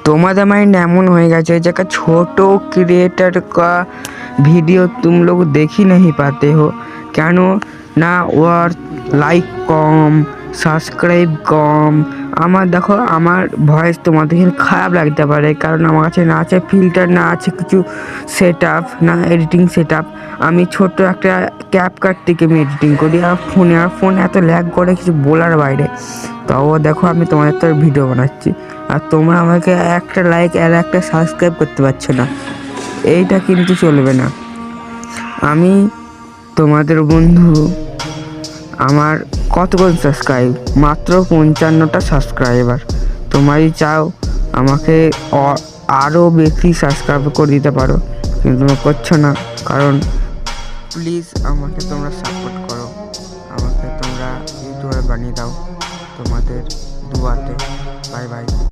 तुम्हारा माइंड एमन हो गया जगह छोटो क्रिएटर का वीडियो तुम लोग देख ही नहीं पाते हो কেন না ওর লাইক কম সাবস্ক্রাইব কম। আমার দেখো আমার ভয়েস তোমাদের খারাপ লাগতে পারে কারণ আমার কাছে না আছে ফিল্টার, না আছে কিছু সেট আপ, না এডিটিং সেট আপ। আমি ছোট্ট একটা ক্যাপকাট থেকে আমি এডিটিং করি আর ফোন এত ল্যাগ করে কিছু বলার বাইরে। তাও দেখো আমি তোমাদের তো ভিডিও বানাচ্ছি আর তোমরা আমাকে একটা লাইক আর একটা সাবস্ক্রাইব করতে পারছো না, এইটা কিন্তু চলবে না। আমি তোমাদের বন্ধু, আমার কতক্ষণ সাবস্ক্রাইব, মাত্র 55টা সাবস্ক্রাইবার। তোমরাই চাও আমাকে আরও বেশি সাবস্ক্রাইব করে দিতে পারো, কিন্তু তোমরা করছো না। কারণ প্লিজ আমাকে তোমরা সাপোর্ট করো, আমাকে তোমরা ইউটিউবার বানিয়ে দাও তোমাদের দুয়াতে। Bye bye.